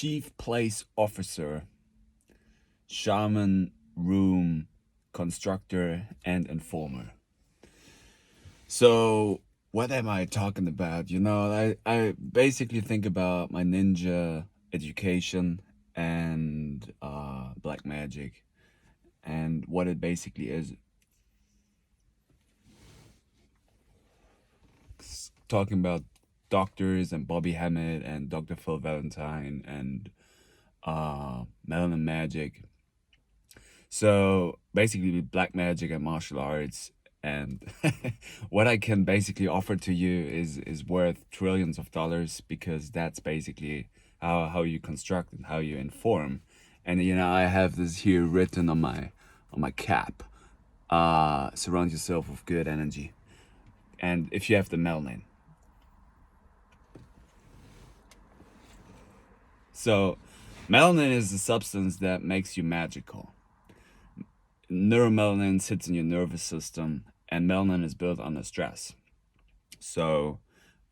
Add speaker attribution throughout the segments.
Speaker 1: chief place officer, shaman, room, constructor, and informer. So what am I talking about? I basically think about my ninja education and black magic and what it basically is. Talking about doctors and Bobby Hammett and Dr. Phil Valentine and Melanin Magick. So basically black magic and martial arts, and what I can basically offer to you is worth trillions of dollars, because that's basically how you construct and how you inform. And I have this here written on my cap. Surround yourself with good energy. And if you have the melanin. So melanin is the substance that makes you magical. Neuromelanin sits in your nervous system, and melanin is built under stress. So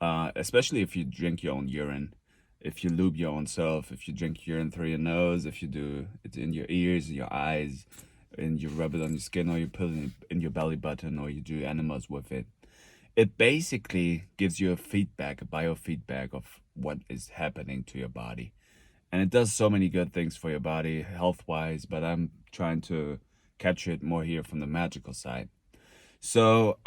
Speaker 1: especially if you drink your own urine, if you lube your own self, if you drink urine through your nose, if you do it in your ears, your eyes, and you rub it on your skin, or you put it in your belly button, or you do enemas with it, it basically gives you a biofeedback of what is happening to your body. And it does so many good things for your body health-wise, but I'm trying to capture it more here from the magical side. So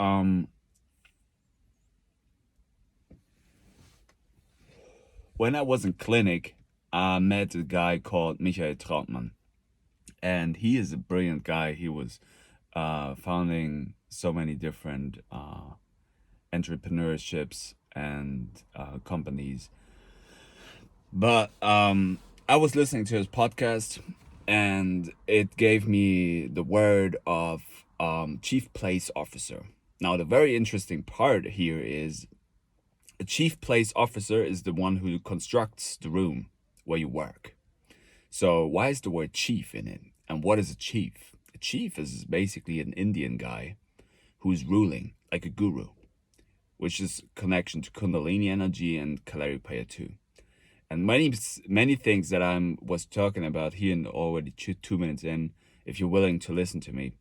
Speaker 1: when I was in clinic, I met a guy called Michael Trautmann, and he is a brilliant guy. He was founding so many different entrepreneurships and companies. But I was listening to his podcast, and it gave me the word of chief place officer. Now, the very interesting part here is a chief place officer is the one who constructs the room where you work. So why is the word chief in it? And what is a chief? A chief is basically an Indian guy who's ruling, like a guru, which is connection to Kundalini energy and Kalaripaya too. And many things that I was talking about here in already 2 minutes in, if you're willing to listen to me,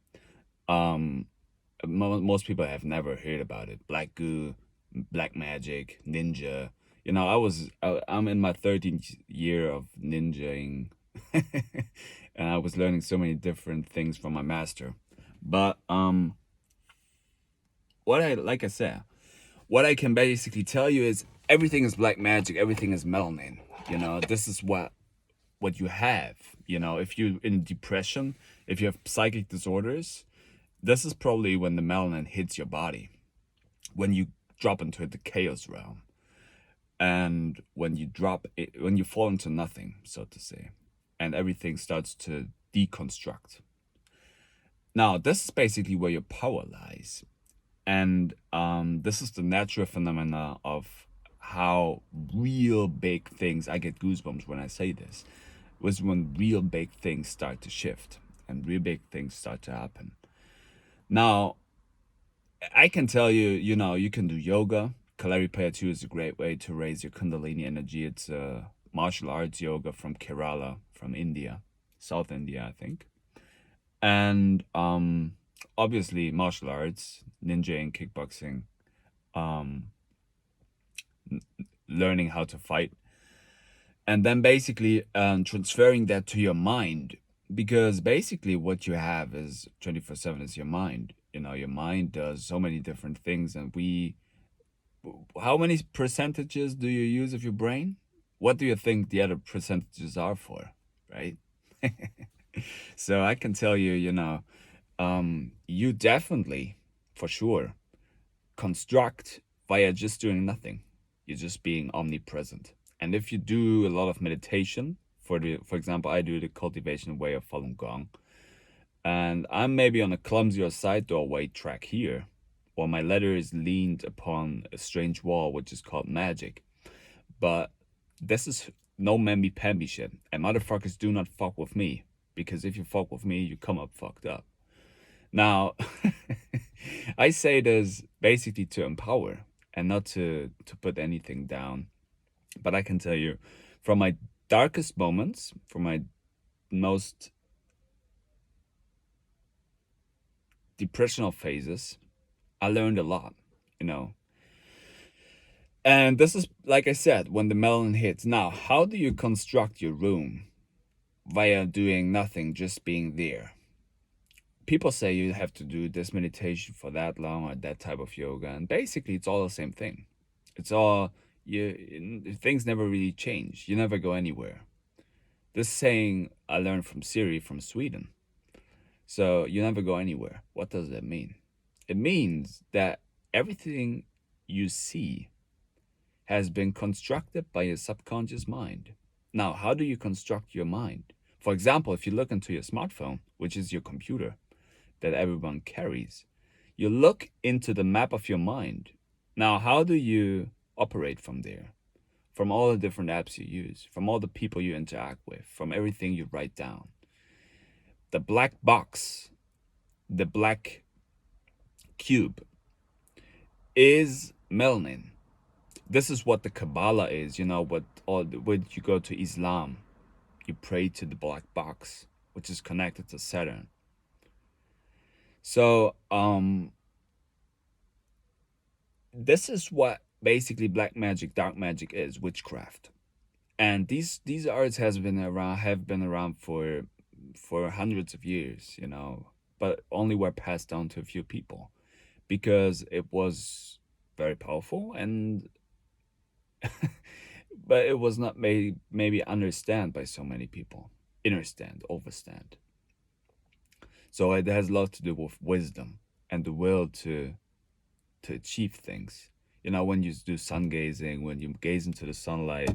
Speaker 1: most people have never heard about it. Black goo, black magic, ninja. I'm in my 13th year of ninjaing, and I was learning so many different things from my master. But what I can basically tell you is everything is black magic, everything is melanin. This is what you have. If you're in depression, if you have psychic disorders, this is probably when the melanin hits your body, when you drop into the chaos realm, and when you fall into nothing, so to say, and everything starts to deconstruct. Now, this is basically where your power lies. And this is the natural phenomena of how real big things, I get goosebumps when I say this, was when real big things start to shift and real big things start to happen. Now, I can tell you, you can do yoga. Kalaripaya 2 is a great way to raise your Kundalini energy. It's a martial arts yoga from Kerala, from India, South India, I think. And obviously martial arts, ninja and kickboxing, learning how to fight, and then basically transferring that to your mind, because basically what you have is 24/7 is your mind. Your mind does so many different things, and how many percentages do you use of your brain? What do you think the other percentages are for, right? So I can tell you, you definitely, for sure, construct via just doing nothing. You're just being omnipresent. And if you do a lot of meditation, for example, I do the cultivation way of Falun Gong, and I'm maybe on a clumsier side doorway track here, or my ladder is leaned upon a strange wall, which is called magic. But this is no mamby-pamby shit, and motherfuckers do not fuck with me, because if you fuck with me, you come up fucked up. Now, I say this basically to empower and not to put anything down. But I can tell you, from my darkest moments, for my most depressional phases, I learned a lot, you know. And this is, like I said, when the melanin hits. Now, how do you construct your room via doing nothing, just being there? People say you have to do this meditation for that long or that type of yoga, and basically it's all the same thing. It's all, things never really change. You never go anywhere. This saying I learned from Siri from Sweden. So you never go anywhere. What does that mean? It means that everything you see has been constructed by your subconscious mind. Now, how do you construct your mind? For example, if you look into your smartphone, which is your computer that everyone carries, you look into the map of your mind. Now, how do you operate from there? From all the different apps you use, from all the people you interact with, from everything you write down. The black box, the black cube, is melanin. This is what the Kabbalah is, you know, when you go to Islam, you pray to the black box, which is connected to Saturn. So, this is what basically black magic, dark magic is, witchcraft. And these arts have been around for hundreds of years, you know, but only were passed down to a few people because it was very powerful, and but it was not maybe understand by so many people. Overstand. So it has a lot to do with wisdom and the will to achieve things. You know, when you do sun gazing, when you gaze into the sunlight,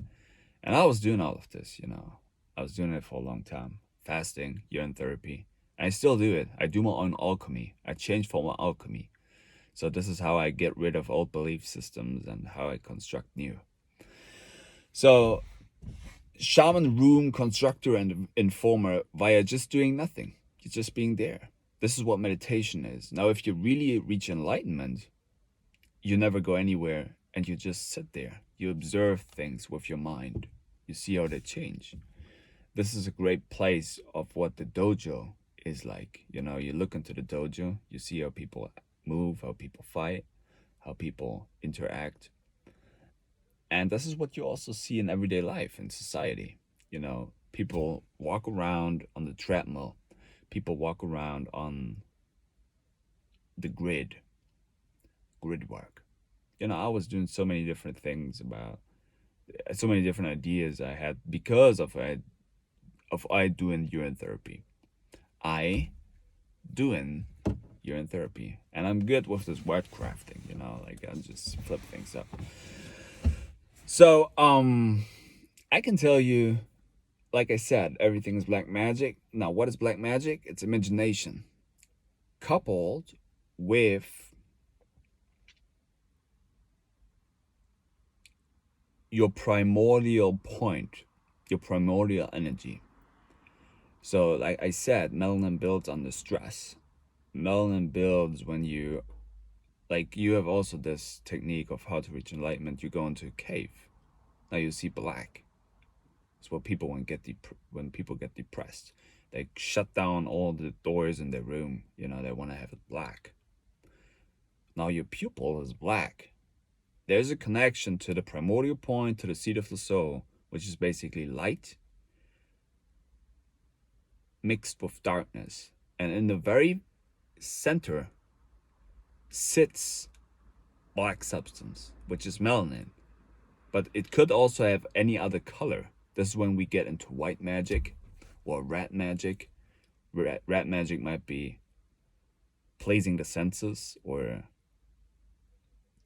Speaker 1: and I was doing all of this, you know. I was doing it for a long time. Fasting, urine therapy. And I still do it. I do my own alchemy. I change for my alchemy. So this is how I get rid of old belief systems and how I construct new. So, shaman, room constructor, and informer via just doing nothing. You're just being there. This is what meditation is. Now, if you really reach enlightenment, you never go anywhere and you just sit there. You observe things with your mind. You see how they change. This is a great place of what the dojo is like. You know, you look into the dojo, you see how people move, how people fight, how people interact. And this is what you also see in everyday life, in society. You know, people walk around on the treadmill. People walk around on the grid work. You know, I was doing so many different things about, so many different ideas I had because of I doing urine therapy. And I'm good with this word crafting, you know, like I just flip things up. So, I can tell you, like I said, everything is black magic. Now, what is black magic? It's imagination coupled with your primordial point, your primordial energy. So, like I said, melanin builds on the stress. Melanin builds when you have also this technique of how to reach enlightenment. You go into a cave. Now you see black. It's what people when people get depressed. They shut down all the doors in their room. You know, they want to have it black. Now your pupil is black. There's a connection to the primordial point, to the seat of the soul, which is basically light mixed with darkness. And in the very center sits black substance, which is melanin. But it could also have any other color. This is when we get into white magic or rat magic. Rat magic might be pleasing the senses or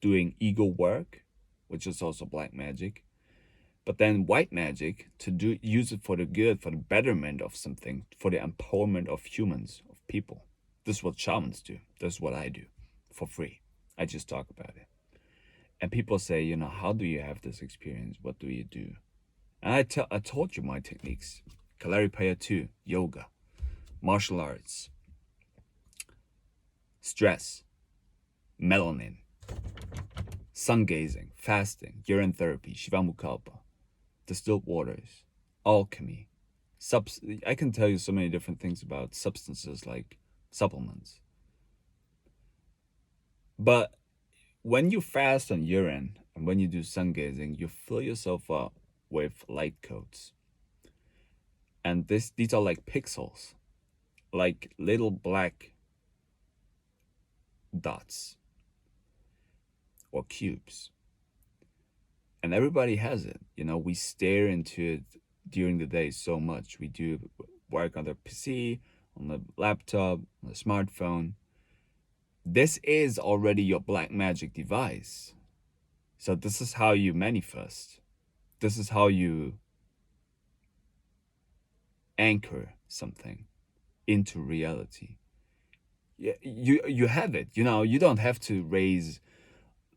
Speaker 1: doing ego work, which is also black magic. But then white magic, use it for the good, for the betterment of something, for the empowerment of humans, of people. This is what shamans do. This is what I do for free. I just talk about it. And people say, you know, how do you have this experience? What do you do? And I told you my techniques. Kalaripaya 2, yoga, martial arts, stress, melanin, sun gazing, fasting, urine therapy, shivamukalpa, distilled waters, alchemy. I can tell you so many different things about substances like supplements. But when you fast on urine and when you do sun gazing, you fill yourself up with light codes. And these are like pixels, like little black dots or cubes. And everybody has it. You know, we stare into it during the day so much. We do work on the PC, on the laptop, on the smartphone. This is already your black magic device. So this is how you manifest. This is how you anchor something into reality. You have it. You know, you don't have to raise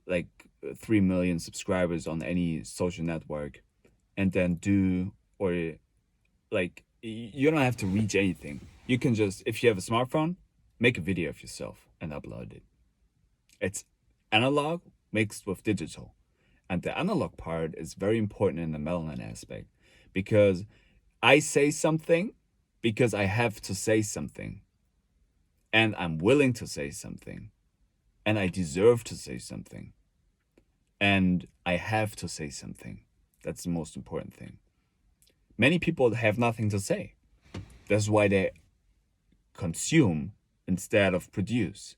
Speaker 1: like 3 million subscribers on any social network and then do, or like, you don't have to reach anything. You can just, if you have a smartphone, make a video of yourself and upload it. It's analog mixed with digital. And the analog part is very important in the melanin aspect, because I say something because I have to say something, and I'm willing to say something, and I deserve to say something, and I have to say something. That's the most important thing. Many people have nothing to say. That's why they consume instead of produce.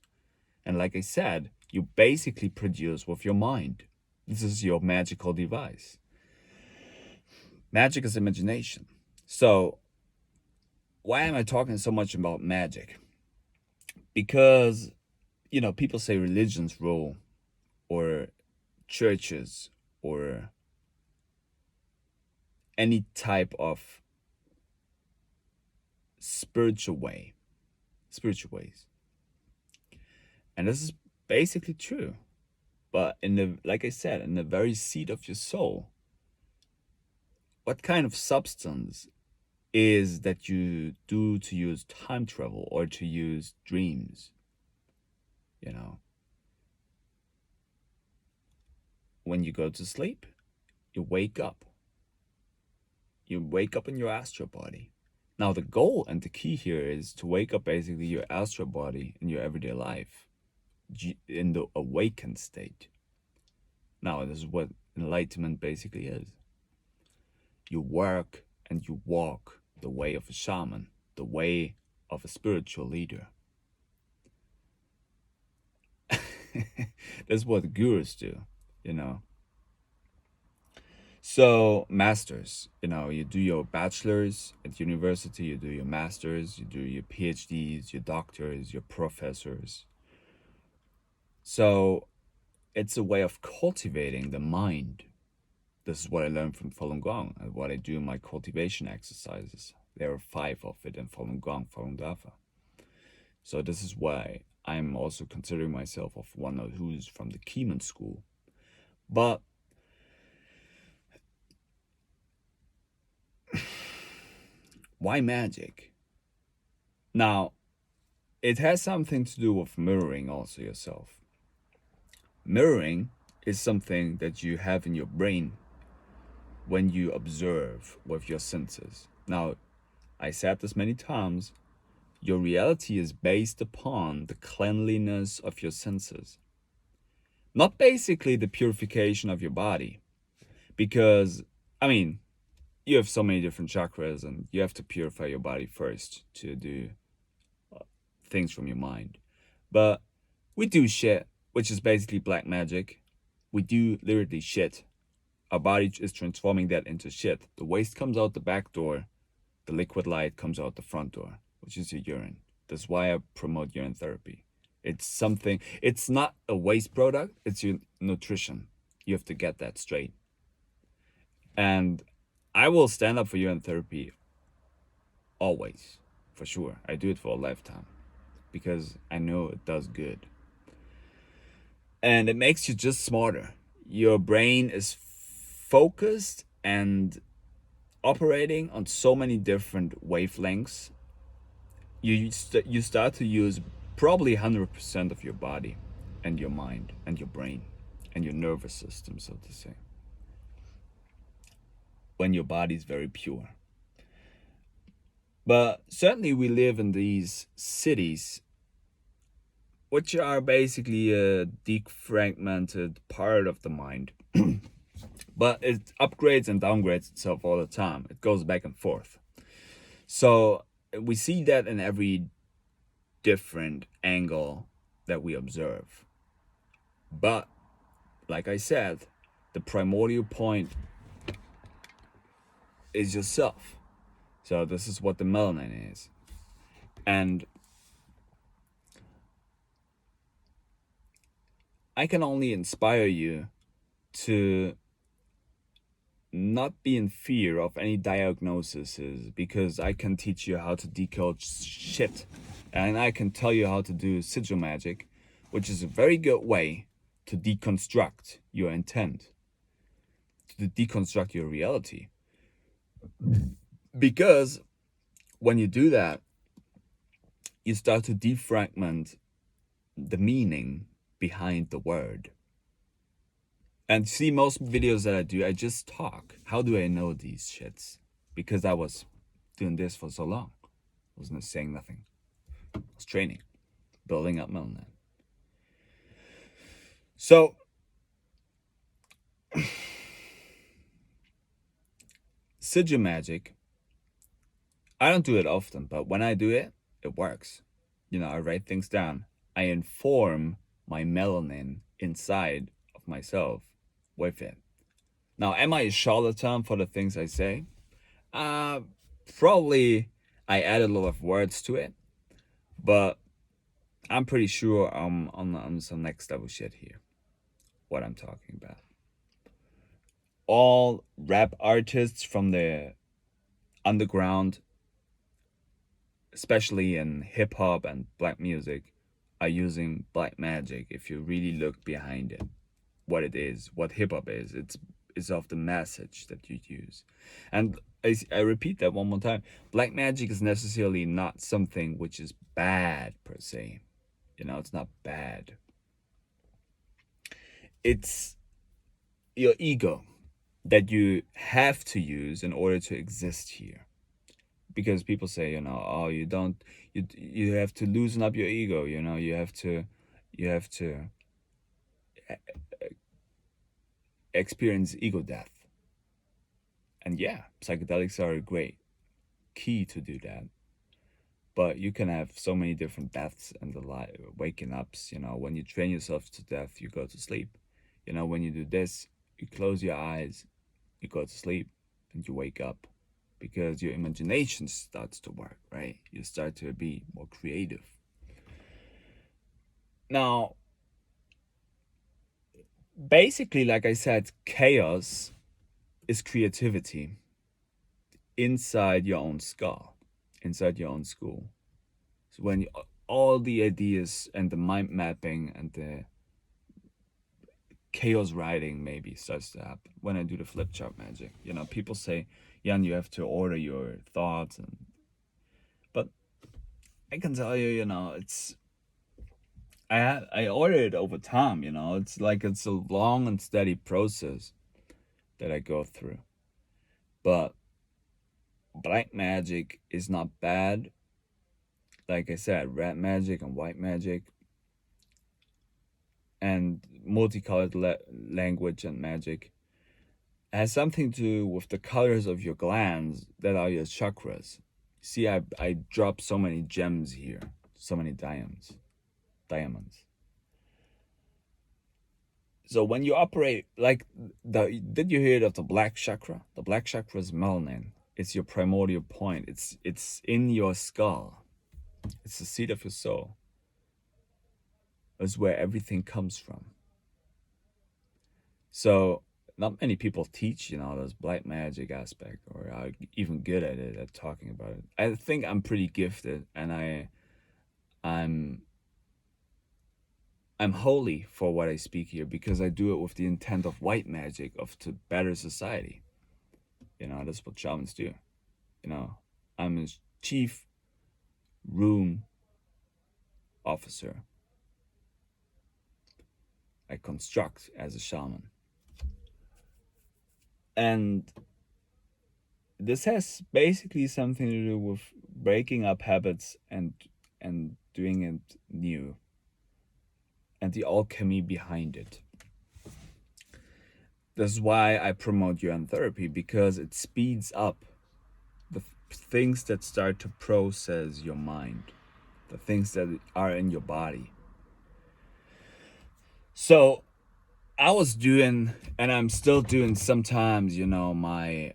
Speaker 1: And like I said, you basically produce with your mind. This is your magical device. Magic is imagination. So why am I talking so much about magic? Because, you know, people say religions rule, or churches, or any type of spiritual ways. And this is basically true. But like I said, in the very seat of your soul, what kind of substance is that you do to use time travel or to use dreams? You know, when you go to sleep, you wake up. You wake up in your astral body. Now, the goal and the key here is to wake up basically your astral body in your everyday life, in the awakened state. Now, this is what enlightenment basically is. You work and you walk the way of a shaman, the way of a spiritual leader. That's what gurus do, you know. So, masters, you know, you do your bachelor's at university, you do your masters, you do your PhDs, your doctors, your professors. So, it's a way of cultivating the mind. This is what I learned from Falun Gong and what I do in my cultivation exercises. There are 5 of it in Falun Gong, Falun Dafa. So this is why I'm also considering myself of one of who's from the Keeman school. But why magic? Now, it has something to do with mirroring also yourself. Mirroring is something that you have in your brain when you observe with your senses. Now, I said this many times, your reality is based upon the cleanliness of your senses. Not basically the purification of your body. Because, I mean, you have so many different chakras and you have to purify your body first to do things from your mind. But we do shit, which is basically black magic. We do literally shit. Our body is transforming that into shit. The waste comes out the back door. The liquid light comes out the front door, which is your urine. That's why I promote urine therapy. It's something, it's not a waste product, it's your nutrition. You have to get that straight. And I will stand up for urine therapy always, for sure. I do it for a lifetime because I know it does good. And it makes you just smarter. Your brain is focused and operating on so many different wavelengths. You start to use probably 100% of your body and your mind and your brain and your nervous system, so to say, when your body is very pure. But certainly we live in these cities, which are basically a defragmented part of the mind. But it upgrades and downgrades itself all the time. It goes back and forth. So we see that in every different angle that we observe. But like I said, the primordial point is yourself. So this is what the melanin is. And I can only inspire you to not be in fear of any diagnoses, because I can teach you how to decode shit. And I can tell you how to do sigil magic, which is a very good way to deconstruct your intent, to deconstruct your reality. Because when you do that, you start to defragment the meaning behind the word. And see, most videos that I do, I just talk. How do I know these shits? Because I was doing this for so long. I wasn't saying nothing. I was training, building up melanin. So sigil magic, I don't do it often, but when I do it, it works. You know, I write things down. I inform my melanin inside of myself with it. Now, am I a charlatan for the things I say? Probably I add a lot of words to it, but I'm pretty sure I'm on some next level shit here. What I'm talking about. All rap artists from the underground, especially in hip hop and black music, are using black magic. If you really look behind it, what it is, what hip hop is, it's of the message that you use. And I repeat that one more time. Black magic is necessarily not something which is bad per se. You know, it's not bad. It's your ego that you have to use in order to exist here. Because people say, you know, oh, you have to loosen up your ego, you know, you have to experience ego death. And yeah, psychedelics are a great key to do that. But you can have so many different deaths and the waking ups. You know, when you train yourself to death, you go to sleep. You know, when you do this, you close your eyes, you go to sleep, and you wake up, because your imagination starts to work, right? You start to be more creative. Now, basically, like I said, chaos is creativity inside your own skull, inside your own school. So when all the ideas and the mind mapping and the chaos writing maybe starts to happen when I do the flip chart magic. You know, people say, Jan, you have to order your thoughts, but I can tell you, you know, it's I order it over time. You know, it's like it's a long and steady process that I go through. But black magic is not bad. Like I said, red magic and white magic and multicolored language and magic has something to do with the colors of your glands that are your chakras. See, I dropped so many gems here, so many diamonds. So when you operate like did you hear of the black chakra? The black chakra is melanin. It's your primordial point. It's in your skull. It's the seat of your soul. It's where everything comes from. So not many people teach, you know, this black magic aspect, or are even good at it, at talking about it. I think I'm pretty gifted, and I'm holy for what I speak here, because I do it with the intent of white magic, of to better society. You know, that's what shamans do. You know, I'm a chief room officer. I construct as a shaman. And this has basically something to do breaking up habits and doing it new, and the alchemy behind it. That's why I promote urine therapy, because it speeds up the things that start to process your mind, the things that are in your body. So I was doing, and I'm still doing sometimes, my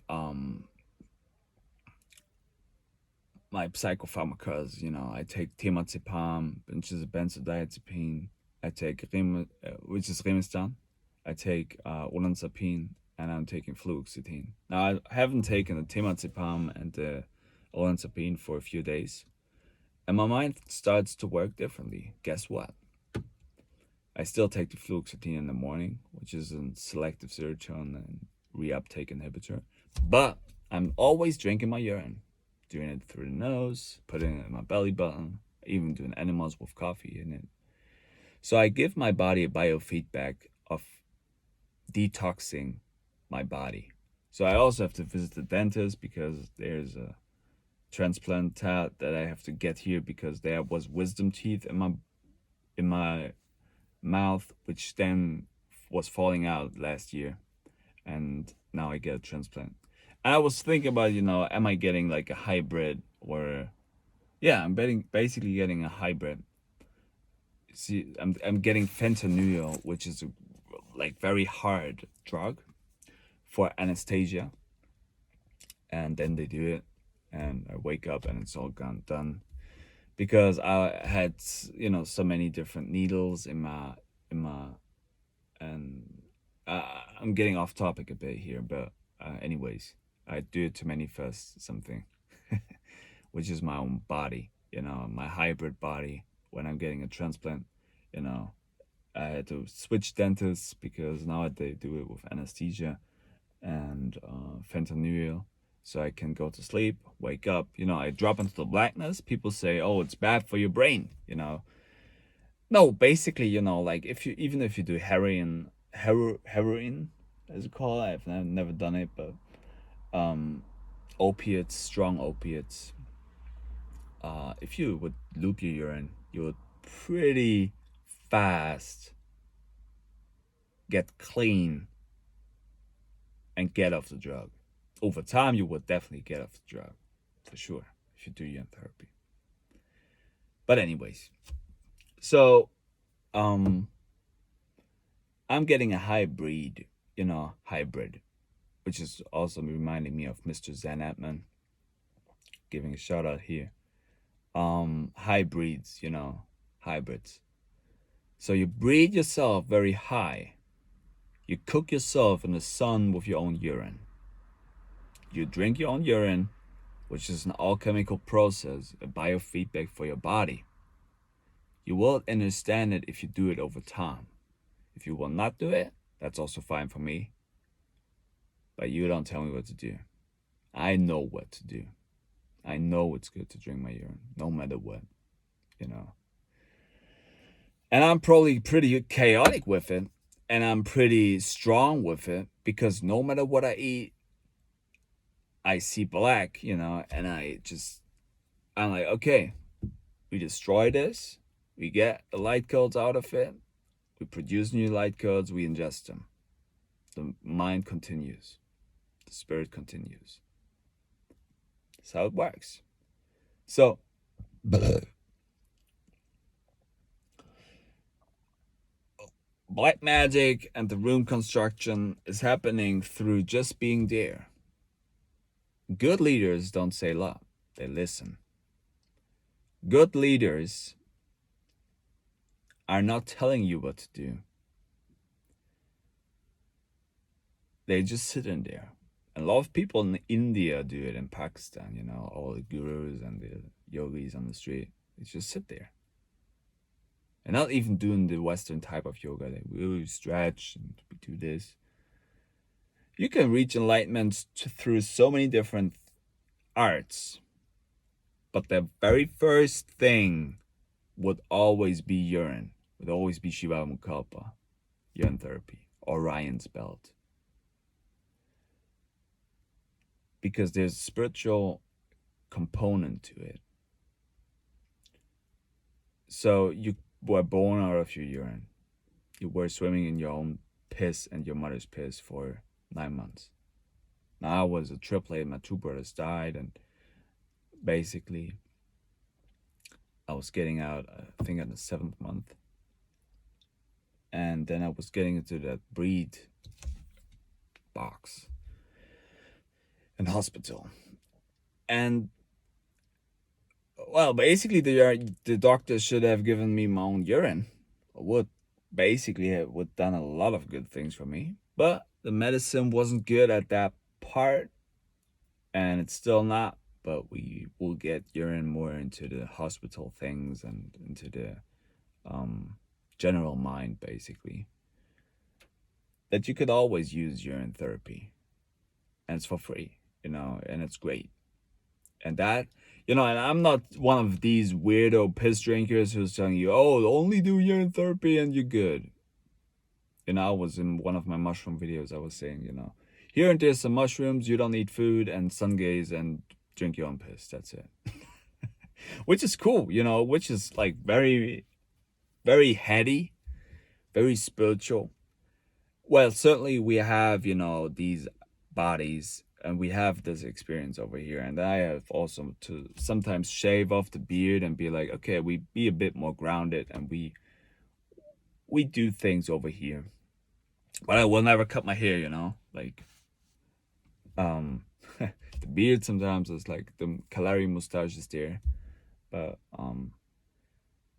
Speaker 1: psychopharmacas. I take temazepam, which is a benzodiazepine. I take which is Remestan. I take olanzapine, and I'm taking fluoxetine. Now I haven't taken the temazepam and the olanzapine for a few days, and my mind starts to work differently. Guess what? I still take the fluoxetine in the morning, which is a selective serotonin and reuptake inhibitor, but I'm always drinking my urine, doing it through the nose, putting it in my belly button, even doing enemas with coffee in it. So I give my body a biofeedback of detoxing my body. So I also have to visit the dentist because there's a transplant that I have to get here, because there was wisdom teeth in my mouth, which then was falling out last year, and now I get a transplant. And I was thinking about, am I getting like a hybrid, or yeah, I'm basically getting a hybrid. See, I'm getting fentanyl, which is a like very hard drug for anesthesia, and then they do it, and I wake up and it's all done, because I had so many different needles in my and I'm getting off topic a bit here, but anyways, I do it to manifest something, which is my own body, my hybrid body. When I'm getting a transplant, I had to switch dentists because now they do it with anesthesia and fentanyl, so I can go to sleep, wake up. I drop into the blackness. People say, "Oh, it's bad for your brain." No, basically, like even if you do heroin, as it called, I've never done it, but opiates, strong opiates. If you would loop your urine, you would pretty fast get clean and get off the drug. Over time, you would definitely get off the drug, for sure, if you do urine therapy. But anyways, so I'm getting a hybrid, which is also reminding me of Mr. Zen Atman, giving a shout out here. Hybrids, hybrids. So you breed yourself very high. You cook yourself in the sun with your own urine. You drink your own urine, which is an alchemical process, a biofeedback for your body. You will understand it if you do it over time. If you will not do it, that's also fine for me. But you don't tell me what to do. I know what to do. I know it's good to drink my urine, no matter what, And I'm probably pretty chaotic with it, and I'm pretty strong with it, because no matter what I eat, I see black, and I'm like, okay, we destroy this, we get the light codes out of it, we produce new light codes, we ingest them. The mind continues, the spirit continues. That's how it works. So, black magic and the room construction is happening through just being there. Good leaders don't say a lot, they listen. Good leaders are not telling you what to do. They just sit in there. And a lot of people in India do it, in Pakistan, all the gurus and the yogis on the street. They just sit there. And not even doing the Western type of yoga. They really stretch and do this. You can reach enlightenment through so many different arts. But the very first thing would always be urine. Would always be Shiva Mukalpa, urine therapy, Orion's belt. Because there's spiritual component to it. So you were born out of your urine. You were swimming in your own piss and your mother's piss for 9 months. Now I was a triplet. My two brothers died, and basically I was getting out, I think, in the 7th month. And then I was getting into that breed box in hospital. And, well, basically the doctor should have given me my own urine. Would basically have done a lot of good things for me. But the medicine wasn't good at that part, and it's still not. But we will get urine more into the hospital things and into the general mind, basically. That you could always use urine therapy, and it's for free, and it's great. And that, and I'm not one of these weirdo piss drinkers who's telling you, oh, only do urine therapy and you're good. I was in one of my mushroom videos, I was saying, here and there's some mushrooms, you don't need food, and sun gaze and drink your own piss. That's it. Which is cool, which is like very, very heady, very spiritual. Well, certainly we have, these bodies, and we have this experience over here. And I have also to sometimes shave off the beard and be like, okay, we be a bit more grounded, and we do things over here. But I will never cut my hair, like, the beard sometimes is like the Kalari mustache is there. But,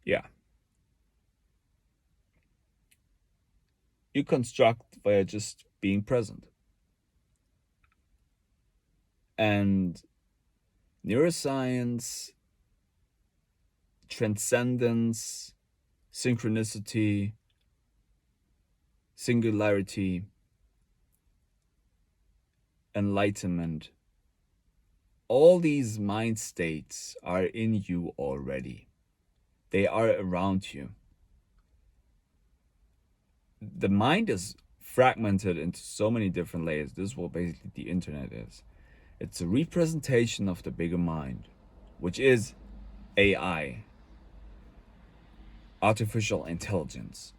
Speaker 1: yeah. You construct via just being present. And neuroscience, transcendence, synchronicity, singularity, enlightenment, all these mind states are in you already. They are around you. The mind is fragmented into so many different layers. This is what basically the internet is. It's a representation of the bigger mind, which is AI, artificial intelligence,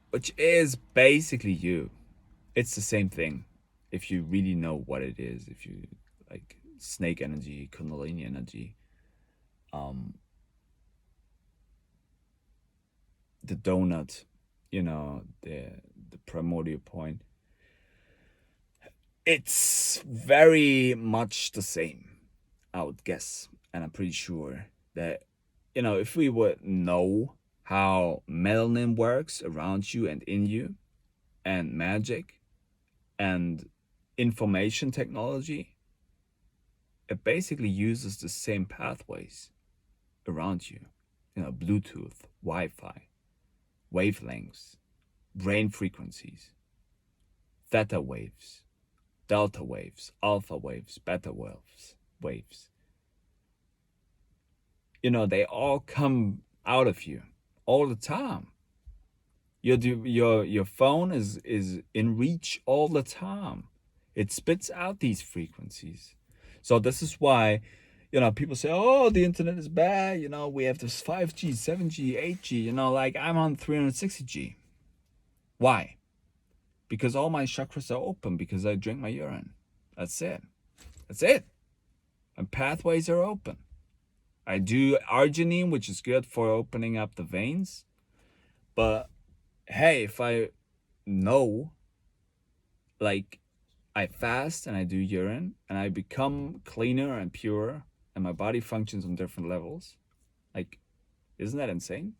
Speaker 1: which is basically you. It's the same thing if you really know what it is. If you like snake energy, kundalini energy, the donut, the primordial point. It's very much the same, I would guess. And I'm pretty sure that, if we would know how melanin works around you and in you, and magic, and information technology, it basically uses the same pathways around you. Bluetooth, Wi-Fi, wavelengths, brain frequencies, theta waves, delta waves, alpha waves, beta waves. They all come out of you all the time. Your phone is in reach all the time. It spits out these frequencies. So this is why, people say, oh, the internet is bad. We have this 5G, 7G, 8G, like I'm on 360G. Why? Because all my chakras are open because I drink my urine. That's it. And pathways are open. I do arginine, which is good for opening up the veins. But hey, if I know, like, I fast and I do urine and I become cleaner and purer and my body functions on different levels, like, isn't that insane?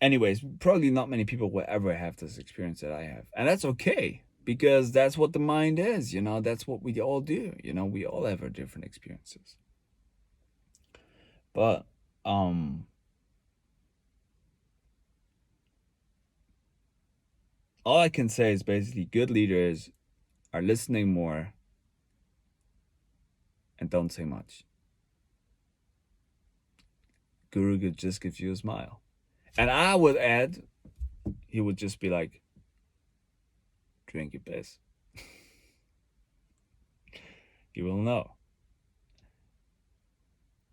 Speaker 1: Anyways, probably not many people will ever have this experience that I have. And that's okay, because that's what the mind is, that's what we all do. We all have our different experiences. But, all I can say is basically good leaders are listening more and don't say much. Guru could just give you a smile. And I would add, he would just be like, drink your piss. You will know.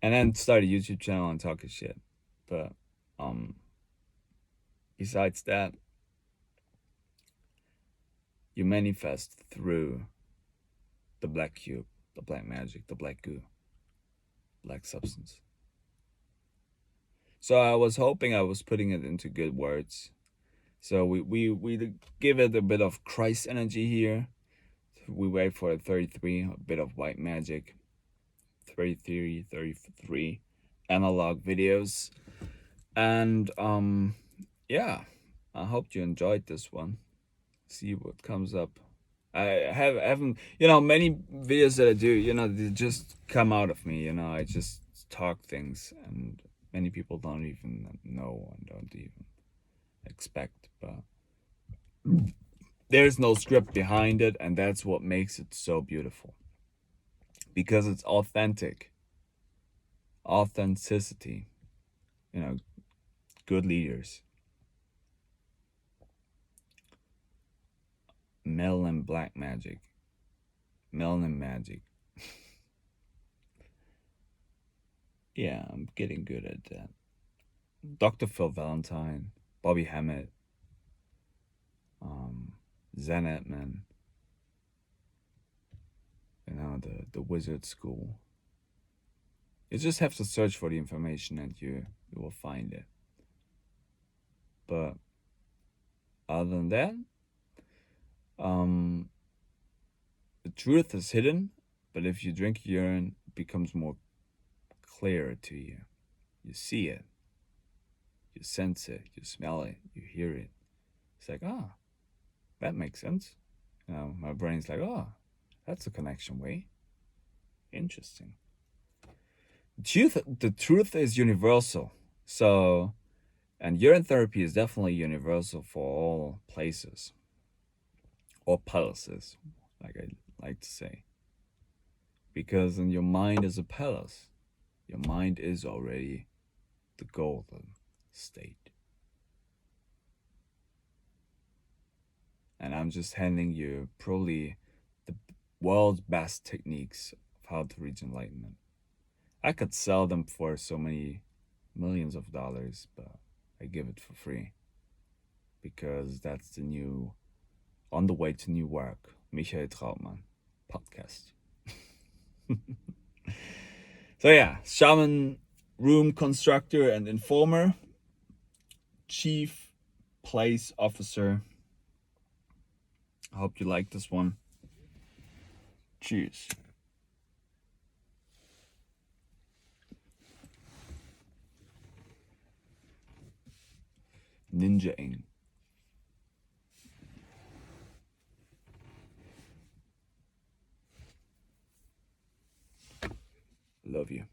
Speaker 1: And then start a YouTube channel and talk shit. But besides that, you manifest through the black cube, the black magic, the black goo, black substance. So I was hoping I was putting it into good words. So we give it a bit of Christ energy here. We wait for 33, a bit of white magic. 33 analog videos. And yeah, I hope you enjoyed this one. See what comes up. I haven't, many videos that I do, they just come out of me, I just talk things, and many people don't even know and don't even expect, but there's no script behind it, and that's what makes it so beautiful, because it's authentic. Authenticity, good leaders. Melanin Black Magic. Melanin Magick. Yeah, I'm getting good at that. Dr. Phil Valentine, Bobby Hammett, Zen Edman, the Wizard School. You just have to search for the information and you will find it. But other than that, the truth is hidden, but if you drink urine, it becomes more clear to you. You see it, you sense it, you smell it, you hear it. It's like, that makes sense. My brain's like, that's a connection way. Interesting. The truth is universal. So, and urine therapy is definitely universal for all places. Or palaces, like I like to say. Because in your mind is a palace. Your mind is already the golden state. And I'm just handing you probably the world's best techniques of how to reach enlightenment. I could sell them for so many millions of dollars, but I give it for free. Because that's the new, on the way to new work, Michael Trautmann podcast. So yeah, shaman, room constructor and informer, chief place officer. I hope you like this one. Cheers. Ninja-ing. Love you.